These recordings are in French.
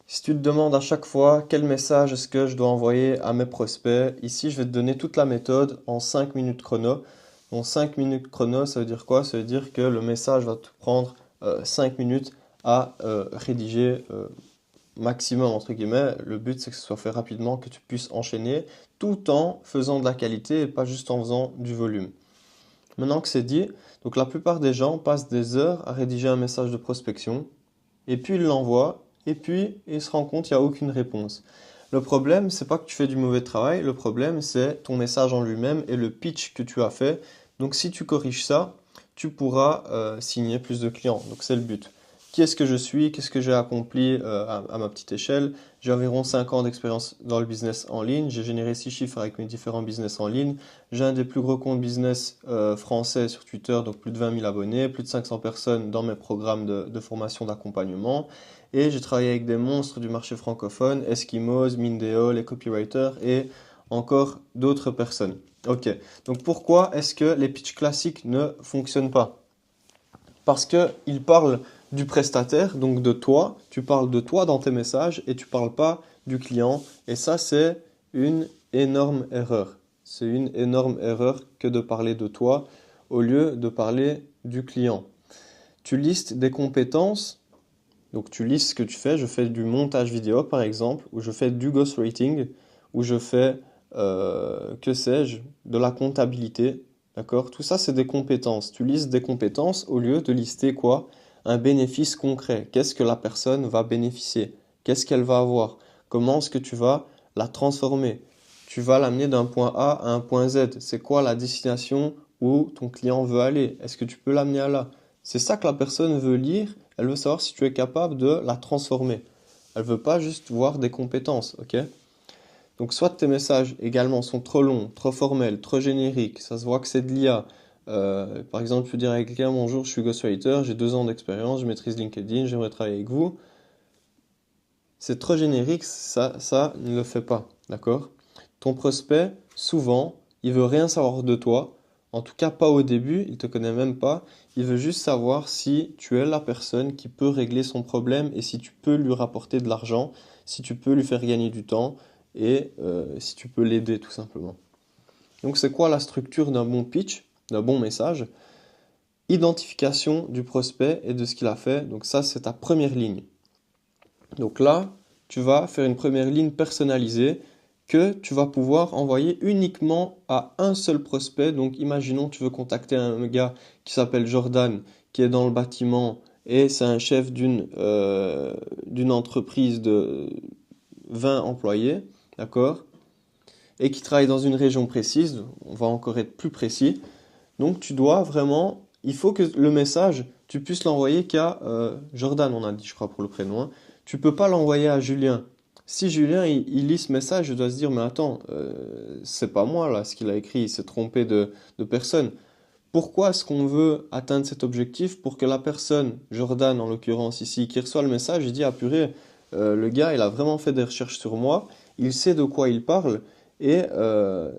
Si tu te demandes à chaque fois quel message est-ce que je dois envoyer à mes prospects, ici je vais te donner toute la méthode en 5 minutes chrono. En 5 minutes chrono, ça veut dire quoi? Ça veut dire que le message va te prendre 5 minutes à rédiger maximum entre guillemets. Le but c'est que ce soit fait rapidement, que tu puisses enchaîner tout en faisant de la qualité et pas juste en faisant du volume. Maintenant que c'est dit, donc la plupart des gens passent des heures à rédiger un message de prospection et puis ils l'envoient et puis ils se rendent compte qu'il n'y a aucune réponse. Le problème, c'est pas que tu fais du mauvais travail, le problème c'est ton message en lui-même et le pitch que tu as fait. Donc si tu corriges ça, tu pourras signer plus de clients. Donc c'est le but. Qui est-ce que je suis? Qu'est-ce que j'ai accompli à ma petite échelle? J'ai environ 5 ans d'expérience dans le business en ligne. J'ai généré 6 chiffres avec mes différents business en ligne. J'ai un des plus gros comptes business français sur Twitter, donc plus de 20 000 abonnés, plus de 500 personnes dans mes programmes de formation d'accompagnement. Et j'ai travaillé avec des monstres du marché francophone, Eskimos, Mindeo, les copywriters et encore d'autres personnes. Ok, donc pourquoi est-ce que les pitchs classiques ne fonctionnent pas? Parce qu'ils parlent du prestataire, donc de toi, tu parles de toi dans tes messages et tu parles pas du client. Et ça, c'est une énorme erreur. C'est une énorme erreur que de parler de toi au lieu de parler du client. Tu listes des compétences, donc tu listes ce que tu fais. Je fais du montage vidéo par exemple, ou je fais du ghostwriting, ou je fais, que sais-je, de la comptabilité. D'accord? Tout ça, c'est des compétences. Tu listes des compétences au lieu de lister quoi? Un bénéfice concret. Qu'est-ce que la personne va bénéficier? Qu'est-ce qu'elle va avoir? Comment est-ce que tu vas la transformer? Tu vas l'amener d'un point A à un point Z. C'est quoi la destination où ton client veut aller? Est-ce que tu peux l'amener à là? C'est ça que la personne veut lire. Elle veut savoir si tu es capable de la transformer. Elle veut pas juste voir des compétences, ok? Donc soit tes messages également sont trop longs, trop formels, trop génériques, ça se voit que c'est de l'IA. Par exemple, tu peux dire à quelqu'un, bonjour, je suis ghostwriter, j'ai 2 ans d'expérience, je maîtrise LinkedIn, j'aimerais travailler avec vous. C'est trop générique, ça ne le fait pas, d'accord? Ton prospect, souvent, il veut rien savoir de toi, en tout cas pas au début, il te connaît même pas, il veut juste savoir si tu es la personne qui peut régler son problème et si tu peux lui rapporter de l'argent, si tu peux lui faire gagner du temps et si tu peux l'aider tout simplement. Donc c'est quoi la structure d'un bon pitch, d'un bon message? Identification du prospect et de ce qu'il a fait, donc ça c'est ta première ligne. Donc là, tu vas faire une première ligne personnalisée que tu vas pouvoir envoyer uniquement à un seul prospect. Donc imaginons tu veux contacter un gars qui s'appelle Jordan, qui est dans le bâtiment et c'est un chef d'une entreprise de 20 employés, d'accord? Et qui travaille dans une région précise, on va encore être plus précis. Donc tu dois vraiment, il faut que le message, tu puisses l'envoyer qu'à Jordan, on a dit je crois pour le prénom, hein. Tu peux pas l'envoyer à Julien. Si Julien il lit ce message, je dois se dire mais attends, c'est pas moi là ce qu'il a écrit, il s'est trompé de personne. Pourquoi est-ce qu'on veut atteindre cet objectif pour que la personne, Jordan en l'occurrence ici, qui reçoit le message, il dit ah purée, le gars il a vraiment fait des recherches sur moi, il sait de quoi il parle et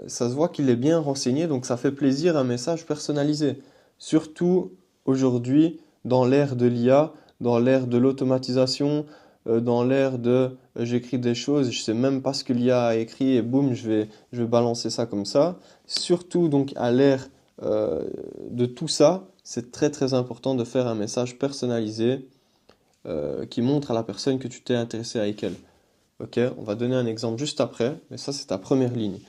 ça se voit qu'il est bien renseigné, donc ça fait plaisir un message personnalisé. Surtout aujourd'hui, dans l'ère de l'IA, dans l'ère de l'automatisation, dans l'ère de j'écris des choses, je sais même pas ce que l'IA a écrit et boum, je vais balancer ça comme ça. Surtout donc à l'ère de tout ça, c'est très très important de faire un message personnalisé qui montre à la personne que tu t'es intéressé avec elle. Ok, on va donner un exemple juste après, mais ça c'est ta première ligne.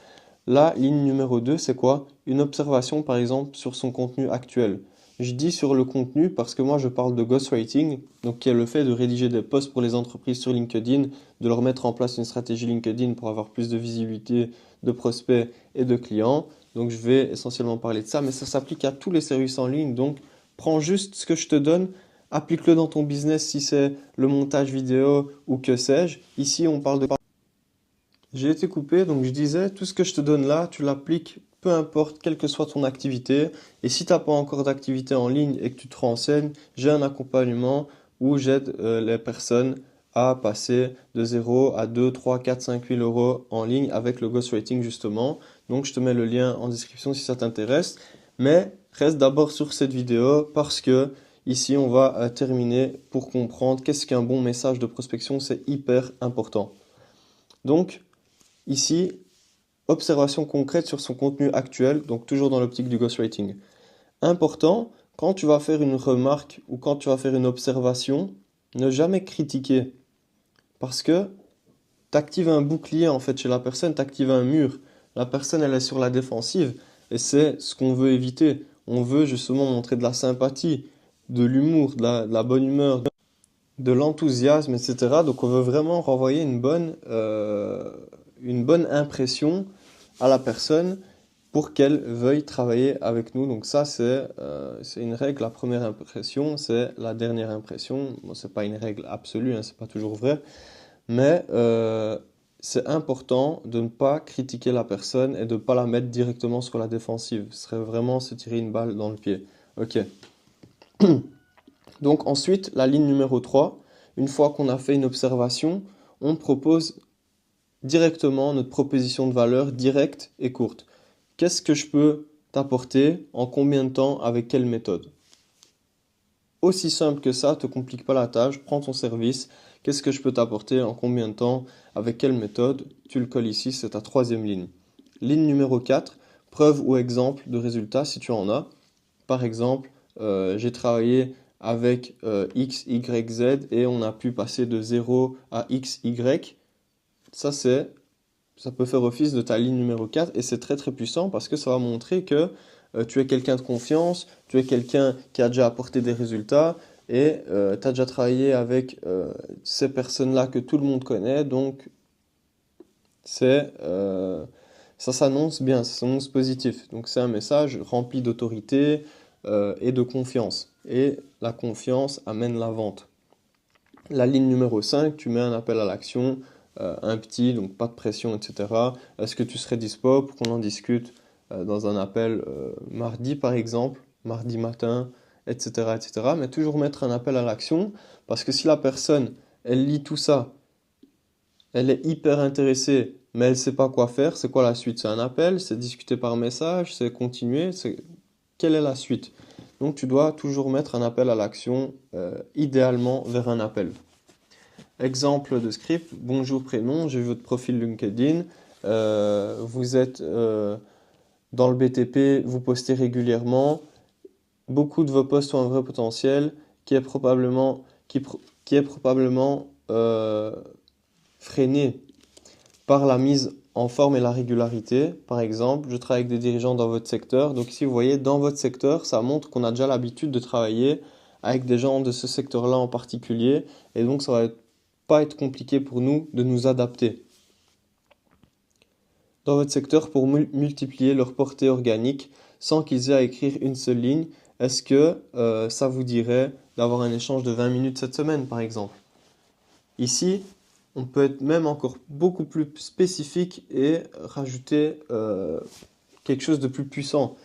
La ligne numéro 2, c'est quoi? Une observation par exemple sur son contenu actuel. Je dis sur le contenu parce que moi je parle de ghostwriting, donc qui est le fait de rédiger des posts pour les entreprises sur LinkedIn, de leur mettre en place une stratégie LinkedIn pour avoir plus de visibilité, de prospects et de clients. Donc je vais essentiellement parler de ça, mais ça s'applique à tous les services en ligne. Donc prends juste ce que je te donne, applique-le dans ton business si c'est le montage vidéo ou que sais-je. Ici on parle de... J'ai été coupé, donc je disais, tout ce que je te donne là, tu l'appliques peu importe quelle que soit ton activité. Et si tu n'as pas encore d'activité en ligne et que tu te renseignes, j'ai un accompagnement où j'aide les personnes à passer de 0 à 2, 3, 4, 5 000 euros en ligne avec le ghostwriting justement. Donc je te mets le lien en description si ça t'intéresse. Mais reste d'abord sur cette vidéo parce que ici, on va terminer pour comprendre qu'est-ce qu'un bon message de prospection, c'est hyper important. Donc, ici, observation concrète sur son contenu actuel, donc toujours dans l'optique du ghostwriting. Important, quand tu vas faire une remarque ou quand tu vas faire une observation, ne jamais critiquer. Parce que tu actives un bouclier en fait chez la personne, tu actives un mur. La personne, elle est sur la défensive et c'est ce qu'on veut éviter. On veut justement montrer de la sympathie, de l'humour, de la bonne humeur, de l'enthousiasme, etc. Donc on veut vraiment renvoyer une bonne impression à la personne pour qu'elle veuille travailler avec nous. Donc ça, c'est une règle. La première impression, c'est la dernière impression. Bon, c'est pas une règle absolue, hein, c'est pas toujours vrai. Mais c'est important de ne pas critiquer la personne et de ne pas la mettre directement sur la défensive. Ce serait vraiment se tirer une balle dans le pied. Ok. Donc ensuite, la ligne numéro 3, une fois qu'on a fait une observation, on propose directement notre proposition de valeur directe et courte. Qu'est-ce que je peux t'apporter, en combien de temps, avec quelle méthode? Aussi simple que ça, te complique pas la tâche, prends ton service, qu'est-ce que je peux t'apporter, en combien de temps, avec quelle méthode? Tu le colles ici, c'est ta troisième ligne. Ligne numéro 4, preuve ou exemple de résultat si tu en as. Par exemple, j'ai travaillé avec X, Y, Z et on a pu passer de 0 à X, Y. Ça peut faire office de ta ligne numéro 4 et c'est très très puissant parce que ça va montrer que tu es quelqu'un de confiance, tu es quelqu'un qui a déjà apporté des résultats et tu as déjà travaillé avec ces personnes-là que tout le monde connaît. Donc ça s'annonce bien, ça s'annonce positif. Donc c'est un message rempli d'autorité et de confiance. Et la confiance amène la vente. La ligne numéro 5, tu mets un appel à l'action, un petit, donc pas de pression, etc. Est-ce que tu serais dispo pour qu'on en discute dans un appel mardi par exemple, mardi matin, etc., etc. Mais toujours mettre un appel à l'action, parce que si la personne, elle lit tout ça, elle est hyper intéressée, mais elle ne sait pas quoi faire, c'est quoi la suite? C'est un appel, c'est discuter par message, c'est continuer, quelle est la suite? Donc tu dois toujours mettre un appel à l'action, idéalement vers un appel. Exemple de script, bonjour prénom, j'ai vu votre profil LinkedIn, vous êtes dans le BTP, vous postez régulièrement, beaucoup de vos posts ont un vrai potentiel qui est probablement, qui est probablement freiné par la mise en forme et la régularité. Par exemple, je travaille avec des dirigeants dans votre secteur. Donc ici, vous voyez, dans votre secteur, ça montre qu'on a déjà l'habitude de travailler avec des gens de ce secteur-là en particulier. Et donc, ça va pas être compliqué pour nous de nous adapter. Dans votre secteur, pour multiplier leur portée organique sans qu'ils aient à écrire une seule ligne, est-ce que ça vous dirait d'avoir un échange de 20 minutes cette semaine, par exemple? Ici, on peut être même encore beaucoup plus spécifique et rajouter quelque chose de plus puissant.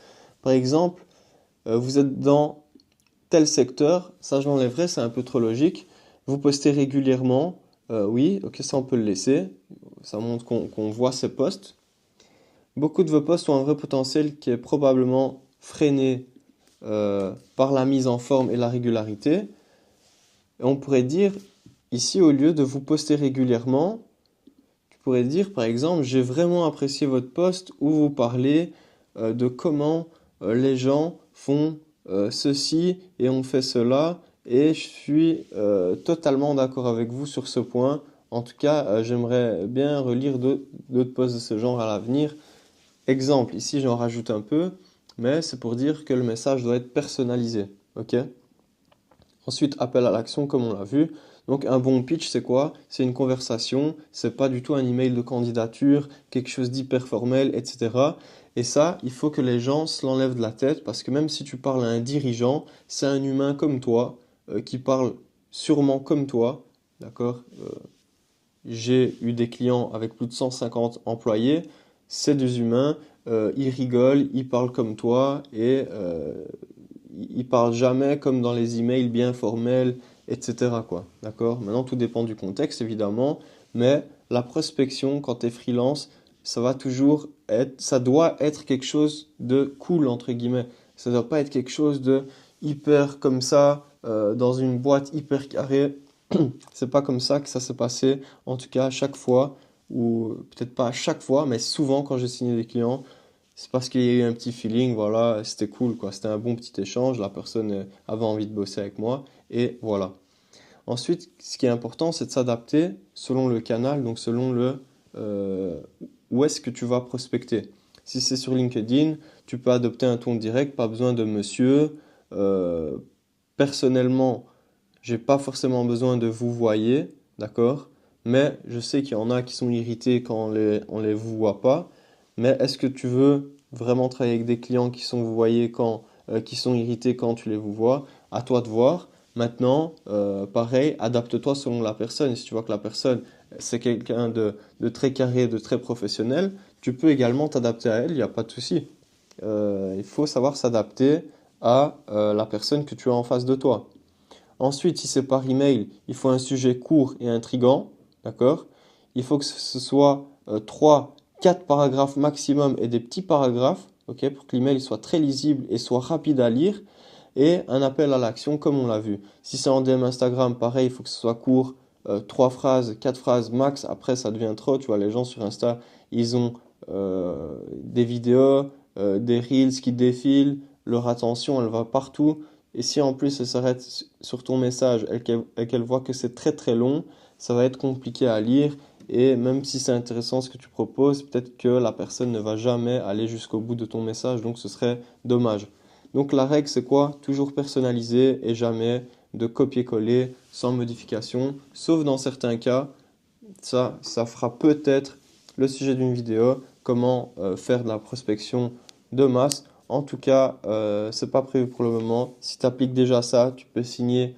Par exemple, vous êtes dans tel secteur, ça je l'enlèverai, c'est un peu trop logique. Vous postez régulièrement, oui, ok, ça on peut le laisser. Ça montre qu'on voit ces posts. Beaucoup de vos posts ont un vrai potentiel qui est probablement freiné par la mise en forme et la régularité. Et on pourrait dire, ici, au lieu de vous poster régulièrement, tu pourrais dire, par exemple, j'ai vraiment apprécié votre post où vous parlez de comment les gens font ceci et on fait cela. Et je suis totalement d'accord avec vous sur ce point. En tout cas, j'aimerais bien relire d'autres posts de ce genre à l'avenir. Exemple, ici j'en rajoute un peu, mais c'est pour dire que le message doit être personnalisé. Ok? Ensuite, appel à l'action, comme on l'a vu. Donc un bon pitch, c'est quoi? C'est une conversation, c'est pas du tout un email de candidature, quelque chose d'hyper formel, etc. Et ça, il faut que les gens se l'enlèvent de la tête, parce que même si tu parles à un dirigeant, c'est un humain comme toi, qui parle sûrement comme toi, d'accord? J'ai eu des clients avec plus de 150 employés, c'est des humains, ils rigolent, ils parlent comme toi et ils parlent jamais comme dans les emails bien formels, etc. quoi. D'accord? Maintenant, tout dépend du contexte, évidemment, mais la prospection, quand tu es freelance, ça doit être quelque chose de cool, entre guillemets. Ça doit pas être quelque chose de hyper comme ça, dans une boîte hyper carrée. C'est pas comme ça que ça s'est passé, en tout cas à chaque fois, ou peut-être pas à chaque fois, mais souvent quand j'ai signé des clients, c'est parce qu'il y a eu un petit feeling, voilà, c'était cool, quoi. C'était un bon petit échange, la personne avait envie de bosser avec moi, et voilà. Ensuite, ce qui est important, c'est de s'adapter selon le canal, donc selon euh, où est-ce que tu vas prospecter. Si c'est sur LinkedIn, tu peux adopter un ton direct, pas besoin de monsieur. Euh, Personnellement, j'ai pas forcément besoin de vous voyez, d'accord? Mais je sais qu'il y en a qui sont irrités quand on les vous voit pas. Mais est-ce que tu veux vraiment travailler avec des clients qui sont vous voyez qui sont irrités quand tu les vous vois? À toi de voir. Maintenant, pareil, adapte-toi selon la personne. Si tu vois que la personne, c'est quelqu'un de très carré, de très professionnel, tu peux également t'adapter à elle, il n'y a pas de souci. Il faut savoir s'adapter à la personne que tu as en face de toi. Ensuite, si c'est par email, il faut un sujet court et intrigant, d'accord? Il faut que ce soit 3, 4 paragraphes maximum et des petits paragraphes, ok, pour que l'email soit très lisible et soit rapide à lire, et un appel à l'action comme on l'a vu. Si c'est en DM Instagram, pareil, il faut que ce soit court, 3 phrases, 4 phrases max, après ça devient trop, tu vois, les gens sur Insta, ils ont des vidéos, des reels qui défilent, leur attention, elle va partout. Et si en plus elle s'arrête sur ton message et qu'elle voit que c'est très très long, ça va être compliqué à lire. Et même si c'est intéressant ce que tu proposes, peut-être que la personne ne va jamais aller jusqu'au bout de ton message, donc ce serait dommage. Donc la règle c'est quoi? Toujours personnaliser et jamais de copier-coller sans modification, sauf dans certains cas, ça fera peut-être le sujet d'une vidéo, comment faire de la prospection de masse. En tout cas, c'est pas prévu pour le moment. Si tu appliques déjà ça, tu peux signer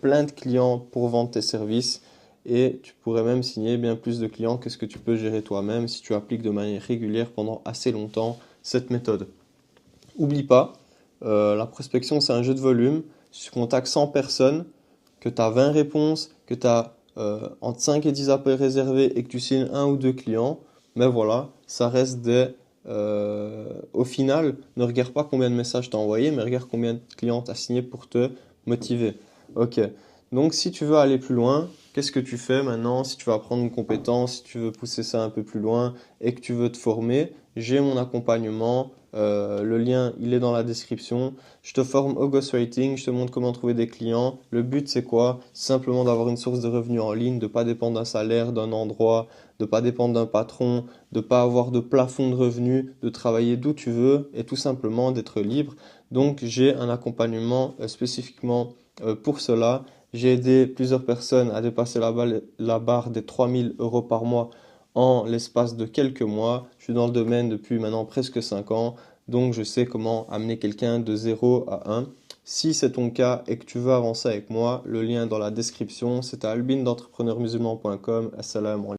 plein de clients pour vendre tes services et tu pourrais même signer bien plus de clients que ce que tu peux gérer toi-même si tu appliques de manière régulière pendant assez longtemps cette méthode. Oublie pas, la prospection c'est un jeu de volume. Si tu contactes 100 personnes, que tu as 20 réponses, que tu as entre 5 et 10 appels réservés et que tu signes un ou deux clients, mais voilà, ça reste au final, ne regarde pas combien de messages tu as envoyé, mais regarde combien de clients tu as signé pour te motiver. Ok, donc si tu veux aller plus loin, qu'est-ce que tu fais maintenant? Si tu veux apprendre une compétence, si tu veux pousser ça un peu plus loin et que tu veux te former, j'ai mon accompagnement. Le lien, il est dans la description. Je te forme au ghostwriting, je te montre comment trouver des clients. Le but, c'est quoi? Simplement d'avoir une source de revenus en ligne, de ne pas dépendre d'un salaire, d'un endroit, de ne pas dépendre d'un patron, de ne pas avoir de plafond de revenus, de travailler d'où tu veux et tout simplement d'être libre. Donc, j'ai un accompagnement spécifiquement pour cela. J'ai aidé plusieurs personnes à dépasser la barre des 3 000 € par mois en l'espace de quelques mois. Je suis dans le domaine depuis maintenant presque 5 ans, donc je sais comment amener quelqu'un de 0 à 1. Si c'est ton cas et que tu veux avancer avec moi, le lien est dans la description. C'est à albindentrepreneurmusulman.com. Assalamu alaikum.